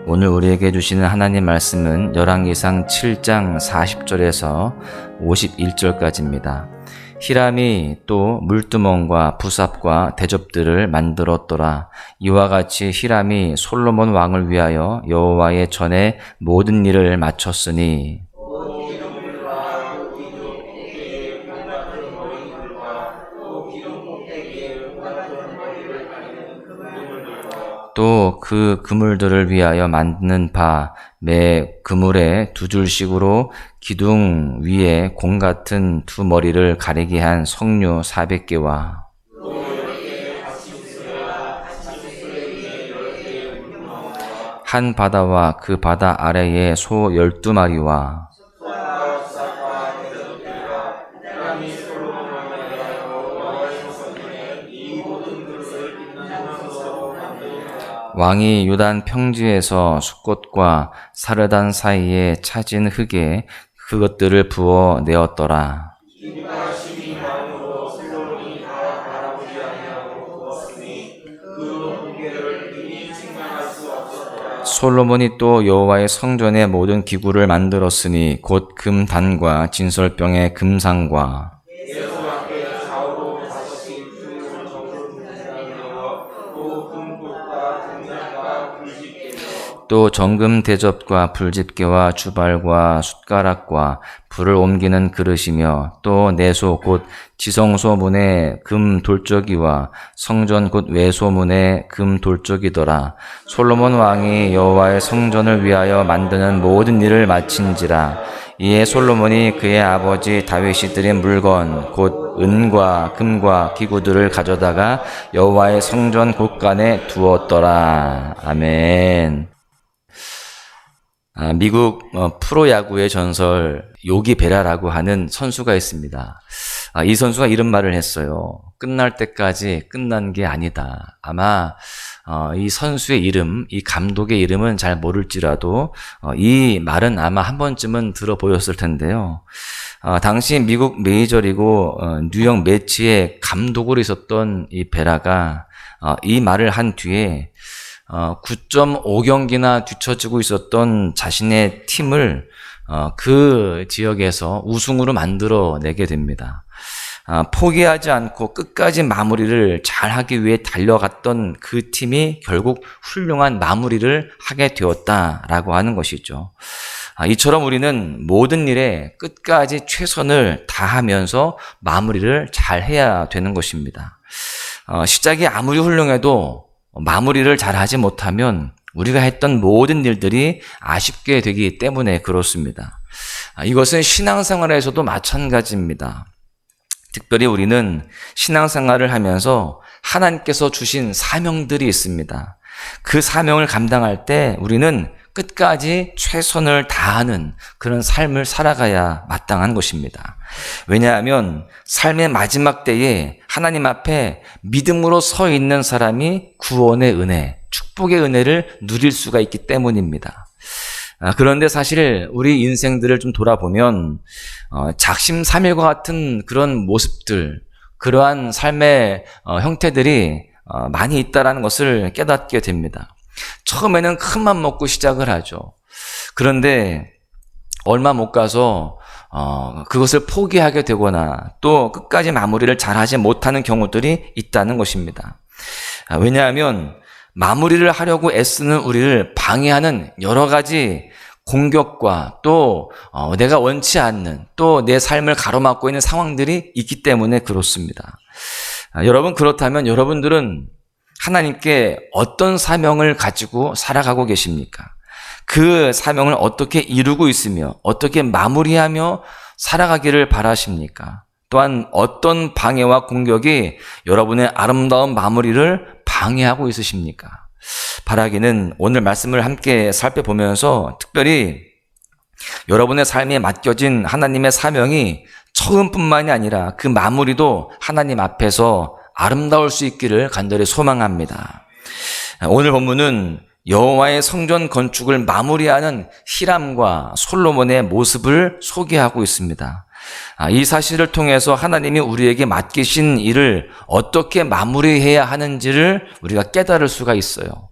오늘 우리에게 주시는 하나님 말씀은 열왕기상 7장 40절에서 51절까지입니다. 히람이 또 물두멍과 부삽과 대접들을 만들었더라. 이와 같이 히람이 솔로몬 왕을 위하여 여호와의 전에 모든 일을 마쳤으니 또 그 그물들을 위하여 만드는 바 매 그물에 두 줄씩으로 기둥 위에 공 같은 두 머리를 가리게 한 석류 400개와 한 바다와 그 바다 아래에 소 12마리와 왕이 요단 평지에서 숫꽃과 사르단 사이에 차진 흙에 그것들을 부어 내었더라. 솔로몬이 또 여호와의 성전의 모든 기구를 만들었으니 곧 금단과 진설병의 금상과 또 정금 대접과 불집게와 주발과 숟가락과 불을 옮기는 그릇이며 또 내소 곧 지성소 문의 금 돌적이와 성전 곧 외소문의 금 돌적이더라. 솔로몬 왕이 여호와의 성전을 위하여 만드는 모든 일을 마친지라. 이에 솔로몬이 그의 아버지 다윗이 드린 물건 곧 은과 금과 기구들을 가져다가 여호와의 성전 곳간에 두었더라. 아멘. 미국 프로야구의 전설 요기 베라라고 하는 선수가 있습니다. 이 선수가 이런 말을 했어요. 끝날 때까지 끝난 게 아니다. 아마 이 선수의 이름, 이 감독의 이름은 잘 모를지라도 이 말은 아마 한 번쯤은 들어보셨을 텐데요. 당시 미국 메이저리그 뉴욕 매치의 감독으로 있었던 이 베라가 이 말을 한 뒤에 9.5경기나 뒤처지고 있었던 자신의 팀을 그 지역에서 우승으로 만들어내게 됩니다. 포기하지 않고 끝까지 마무리를 잘하기 위해 달려갔던 그 팀이 결국 훌륭한 마무리를 하게 되었다라고 하는 것이죠. 이처럼 우리는 모든 일에 끝까지 최선을 다하면서 마무리를 잘해야 되는 것입니다. 시작이 아무리 훌륭해도 마무리를 잘하지 못하면 우리가 했던 모든 일들이 아쉽게 되기 때문에 그렇습니다. 이것은 신앙생활에서도 마찬가지입니다. 특별히 우리는 신앙생활을 하면서 하나님께서 주신 사명들이 있습니다. 그 사명을 감당할 때 우리는 끝까지 최선을 다하는 그런 삶을 살아가야 마땅한 것입니다. 왜냐하면 삶의 마지막 때에 하나님 앞에 믿음으로 서 있는 사람이 구원의 은혜, 축복의 은혜를 누릴 수가 있기 때문입니다. 그런데 사실 우리 인생들을 좀 돌아보면 작심삼일과 같은 그런 모습들, 그러한 삶의 형태들이 많이 있다는 것을 깨닫게 됩니다. 처음에는 큰맘 먹고 시작을 하죠. 그런데 얼마 못 가서 그것을 포기하게 되거나 또 끝까지 마무리를 잘하지 못하는 경우들이 있다는 것입니다. 왜냐하면 마무리를 하려고 애쓰는 우리를 방해하는 여러 가지 공격과 또 내가 원치 않는 또 내 삶을 가로막고 있는 상황들이 있기 때문에 그렇습니다. 여러분, 그렇다면 여러분들은 하나님께 어떤 사명을 가지고 살아가고 계십니까? 그 사명을 어떻게 이루고 있으며 어떻게 마무리하며 살아가기를 바라십니까? 또한 어떤 방해와 공격이 여러분의 아름다운 마무리를 방해하고 있으십니까? 바라기는 오늘 말씀을 함께 살펴보면서 특별히 여러분의 삶에 맡겨진 하나님의 사명이 처음뿐만이 아니라 그 마무리도 하나님 앞에서 아름다울 수 있기를 간절히 소망합니다. 오늘 본문은 여호와의 성전 건축을 마무리하는 히람과 솔로몬의 모습을 소개하고 있습니다. 이 사실을 통해서 하나님이 우리에게 맡기신 일을 어떻게 마무리해야 하는지를 우리가 깨달을 수가 있어요.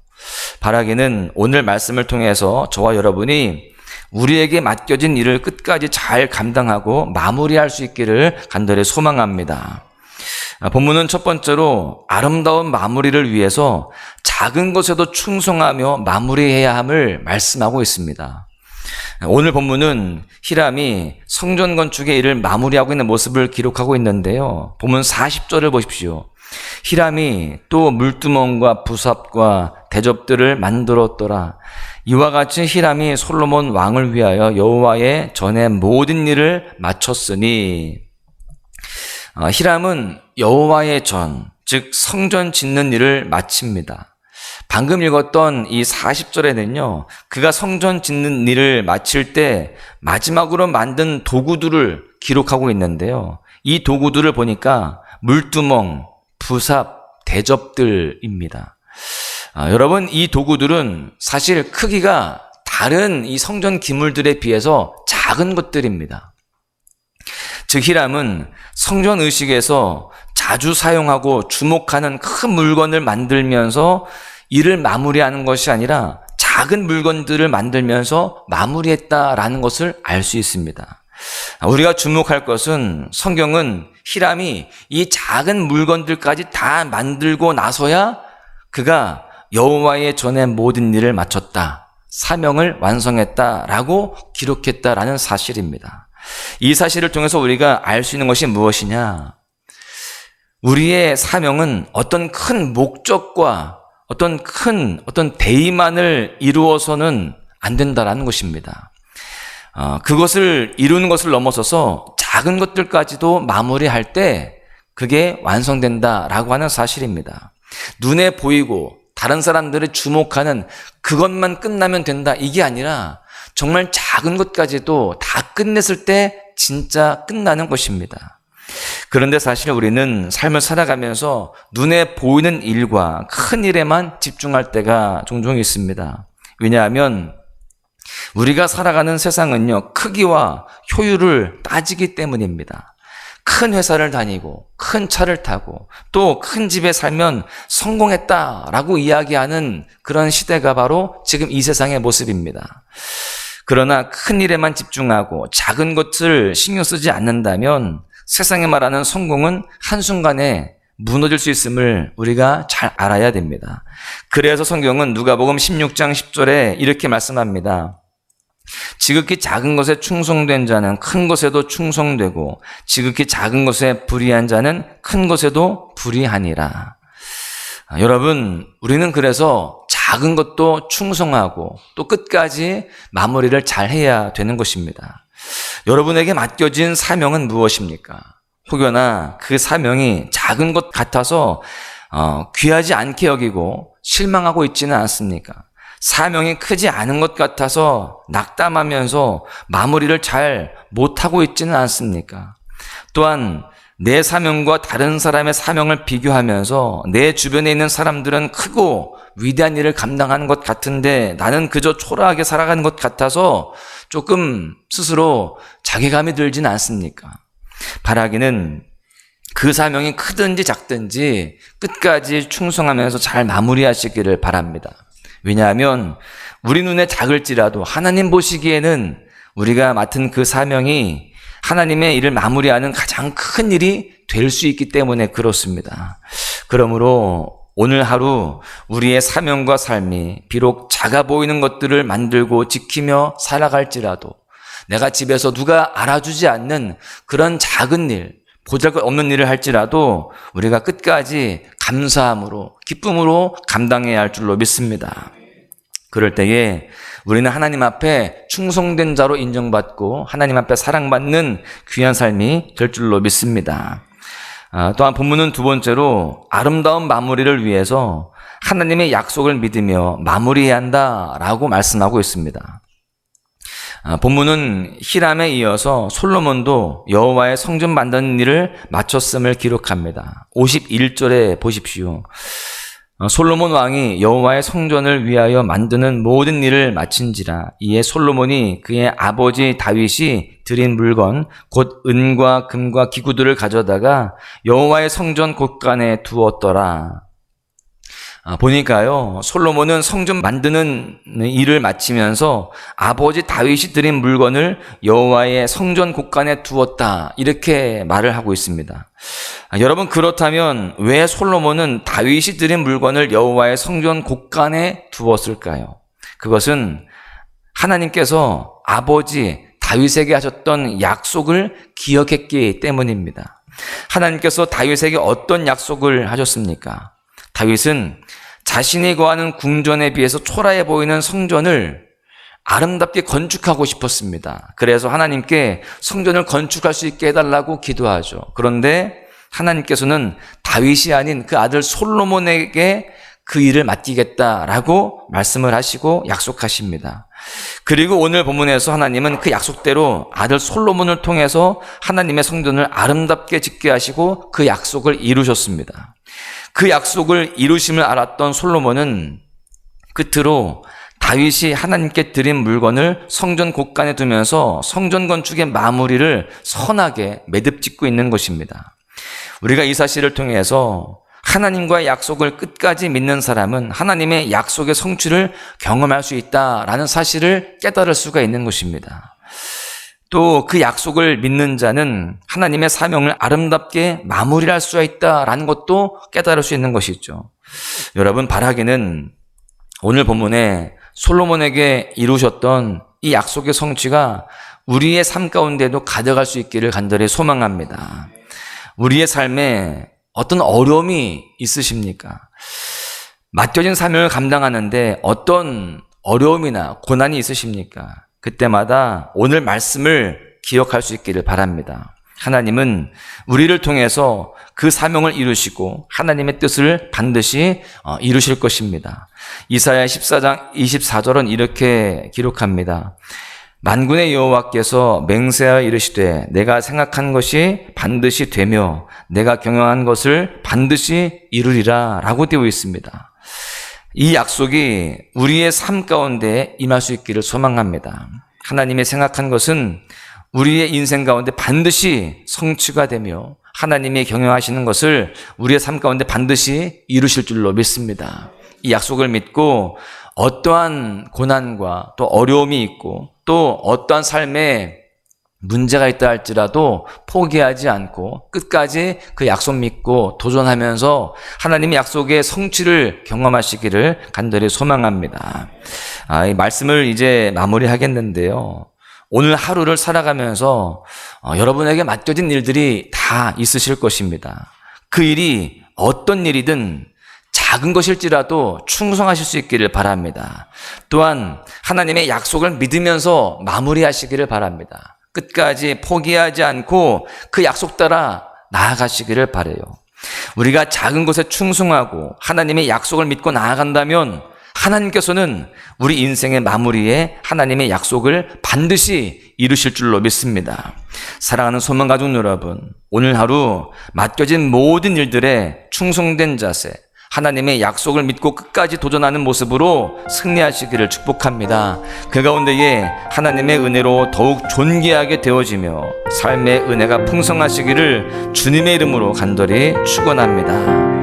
바라기는 오늘 말씀을 통해서 저와 여러분이 우리에게 맡겨진 일을 끝까지 잘 감당하고 마무리할 수 있기를 간절히 소망합니다. 본문은 첫 번째로 아름다운 마무리를 위해서 작은 것에도 충성하며 마무리해야 함을 말씀하고 있습니다. 오늘 본문은 히람이 성전 건축의 일을 마무리하고 있는 모습을 기록하고 있는데요. 본문 40절을 보십시오. 히람이 또 물두멍과 부삽과 대접들을 만들었더라. 이와 같이 히람이 솔로몬 왕을 위하여 여호와의 전에 모든 일을 마쳤으니, 히람은 여호와의 전, 즉 성전 짓는 일을 마칩니다. 방금 읽었던 이 40절에는요, 그가 성전 짓는 일을 마칠 때 마지막으로 만든 도구들을 기록하고 있는데요. 이 도구들을 보니까 물두멍, 부삽, 대접들입니다. 여러분, 이 도구들은 사실 크기가 다른 이 성전 기물들에 비해서 작은 것들입니다. 즉 히람은 성전 의식에서 자주 사용하고 주목하는 큰 물건을 만들면서 일을 마무리하는 것이 아니라 작은 물건들을 만들면서 마무리했다라는 것을 알 수 있습니다. 우리가 주목할 것은 성경은 히람이 이 작은 물건들까지 다 만들고 나서야 그가 여호와의 전에 모든 일을 마쳤다, 사명을 완성했다라고 기록했다라는 사실입니다. 이 사실을 통해서 우리가 알 수 있는 것이 무엇이냐? 우리의 사명은 어떤 큰 목적과 어떤 대의만을 이루어서는 안 된다라는 것입니다. 그것을 이루는 것을 넘어서서 작은 것들까지도 마무리할 때 그게 완성된다라고 하는 사실입니다. 눈에 보이고 다른 사람들이 주목하는 그것만 끝나면 된다, 이게 아니라 정말 작은 것까지도 다 끝냈을 때 진짜 끝나는 것입니다. 그런데 사실 우리는 삶을 살아가면서 눈에 보이는 일과 큰 일에만 집중할 때가 종종 있습니다. 왜냐하면 우리가 살아가는 세상은요, 크기와 효율을 따지기 때문입니다. 큰 회사를 다니고 큰 차를 타고 또 큰 집에 살면 성공했다라고 이야기하는 그런 시대가 바로 지금 이 세상의 모습입니다. 그러나 큰 일에만 집중하고 작은 것을 신경 쓰지 않는다면 세상에 말하는 성공은 한순간에 무너질 수 있음을 우리가 잘 알아야 됩니다. 그래서 성경은 누가복음 16장 10절에 이렇게 말씀합니다. 지극히 작은 것에 충성된 자는 큰 것에도 충성되고 지극히 작은 것에 불의한 자는 큰 것에도 불의하니라. 여러분, 우리는 그래서 작은 것도 충성하고 또 끝까지 마무리를 잘 해야 되는 것입니다. 여러분에게 맡겨진 사명은 무엇입니까? 혹여나 그 사명이 작은 것 같아서 귀하지 않게 여기고 실망하고 있지는 않습니까? 사명이 크지 않은 것 같아서 낙담하면서 마무리를 잘 못하고 있지는 않습니까? 또한 내 사명과 다른 사람의 사명을 비교하면서 내 주변에 있는 사람들은 크고 위대한 일을 감당하는 것 같은데 나는 그저 초라하게 살아가는 것 같아서 조금 스스로 자괴감이 들지는 않습니까? 바라기는 그 사명이 크든지 작든지 끝까지 충성하면서 잘 마무리하시기를 바랍니다. 왜냐하면 우리 눈에 작을지라도 하나님 보시기에는 우리가 맡은 그 사명이 하나님의 일을 마무리하는 가장 큰 일이 될 수 있기 때문에 그렇습니다. 그러므로 오늘 하루 우리의 사명과 삶이 비록 작아 보이는 것들을 만들고 지키며 살아갈지라도 내가 집에서 누가 알아주지 않는 그런 작은 일, 보잘것없는 일을 할지라도 우리가 끝까지 감사함으로 기쁨으로 감당해야 할 줄로 믿습니다. 그럴 때에 우리는 하나님 앞에 충성된 자로 인정받고 하나님 앞에 사랑받는 귀한 삶이 될 줄로 믿습니다. 또한 본문은 두 번째로 아름다운 마무리를 위해서 하나님의 약속을 믿으며 마무리해야 한다라고 말씀하고 있습니다. 본문은 히람에 이어서 솔로몬도 여호와의 성전 만드는 일을 마쳤음을 기록합니다. 51절에 보십시오. 솔로몬 왕이 여호와의 성전을 위하여 만드는 모든 일을 마친지라. 이에 솔로몬이 그의 아버지 다윗이 드린 물건 곧 은과 금과 기구들을 가져다가 여호와의 성전 곳간에 두었더라. 보니까요, 솔로몬은 성전 만드는 일을 마치면서 아버지 다윗이 드린 물건을 여호와의 성전 곳간에 두었다, 이렇게 말을 하고 있습니다. 여러분, 그렇다면 왜 솔로몬은 다윗이 드린 물건을 여호와의 성전 곳간에 두었을까요? 그것은 하나님께서 아버지 다윗에게 하셨던 약속을 기억했기 때문입니다. 하나님께서 다윗에게 어떤 약속을 하셨습니까? 다윗은 자신이 거하는 궁전에 비해서 초라해 보이는 성전을 아름답게 건축하고 싶었습니다. 그래서 하나님께 성전을 건축할 수 있게 해달라고 기도하죠. 그런데 하나님께서는 다윗이 아닌 그 아들 솔로몬에게 그 일을 맡기겠다라고 말씀을 하시고 약속하십니다. 그리고 오늘 본문에서 하나님은 그 약속대로 아들 솔로몬을 통해서 하나님의 성전을 아름답게 짓게 하시고 그 약속을 이루셨습니다. 그 약속을 이루심을 알았던 솔로몬은 끝으로 다윗이 하나님께 드린 물건을 성전 곳간에 두면서 성전 건축의 마무리를 선하게 매듭 짓고 있는 것입니다. 우리가 이 사실을 통해서 하나님과의 약속을 끝까지 믿는 사람은 하나님의 약속의 성취를 경험할 수 있다라는 사실을 깨달을 수가 있는 것입니다. 또 그 약속을 믿는 자는 하나님의 사명을 아름답게 마무리할 수가 있다라는 것도 깨달을 수 있는 것이죠. 여러분, 바라기는 오늘 본문에 솔로몬에게 이루셨던 이 약속의 성취가 우리의 삶 가운데도 가져갈 수 있기를 간절히 소망합니다. 우리의 삶에 어떤 어려움이 있으십니까? 맡겨진 사명을 감당하는데 어떤 어려움이나 고난이 있으십니까? 그때마다 오늘 말씀을 기억할 수 있기를 바랍니다. 하나님은 우리를 통해서 그 사명을 이루시고 하나님의 뜻을 반드시 이루실 것입니다. 이사야 14장 24절은 이렇게 기록합니다. 만군의 여호와께서 맹세하여 이르시되 내가 생각한 것이 반드시 되며 내가 경영한 것을 반드시 이루리라 라고 되어 있습니다. 이 약속이 우리의 삶 가운데 임할 수 있기를 소망합니다. 하나님의 생각한 것은 우리의 인생 가운데 반드시 성취가 되며 하나님이 경영하시는 것을 우리의 삶 가운데 반드시 이루실 줄로 믿습니다. 이 약속을 믿고 어떠한 고난과 또 어려움이 있고 또 어떠한 삶에 문제가 있다 할지라도 포기하지 않고 끝까지 그 약속 믿고 도전하면서 하나님의 약속의 성취를 경험하시기를 간절히 소망합니다. 이 말씀을 이제 마무리하겠는데요. 오늘 하루를 살아가면서 여러분에게 맡겨진 일들이 다 있으실 것입니다. 그 일이 어떤 일이든 작은 것일지라도 충성하실 수 있기를 바랍니다. 또한 하나님의 약속을 믿으면서 마무리하시기를 바랍니다. 끝까지 포기하지 않고 그 약속 따라 나아가시기를 바라요. 우리가 작은 것에 충성하고 하나님의 약속을 믿고 나아간다면 하나님께서는 우리 인생의 마무리에 하나님의 약속을 반드시 이루실 줄로 믿습니다. 사랑하는 소망가족 여러분, 오늘 하루 맡겨진 모든 일들에 충성된 자세, 하나님의 약속을 믿고 끝까지 도전하는 모습으로 승리하시기를 축복합니다. 그 가운데에 하나님의 은혜로 더욱 존귀하게 되어지며 삶의 은혜가 풍성하시기를 주님의 이름으로 간절히 축원합니다.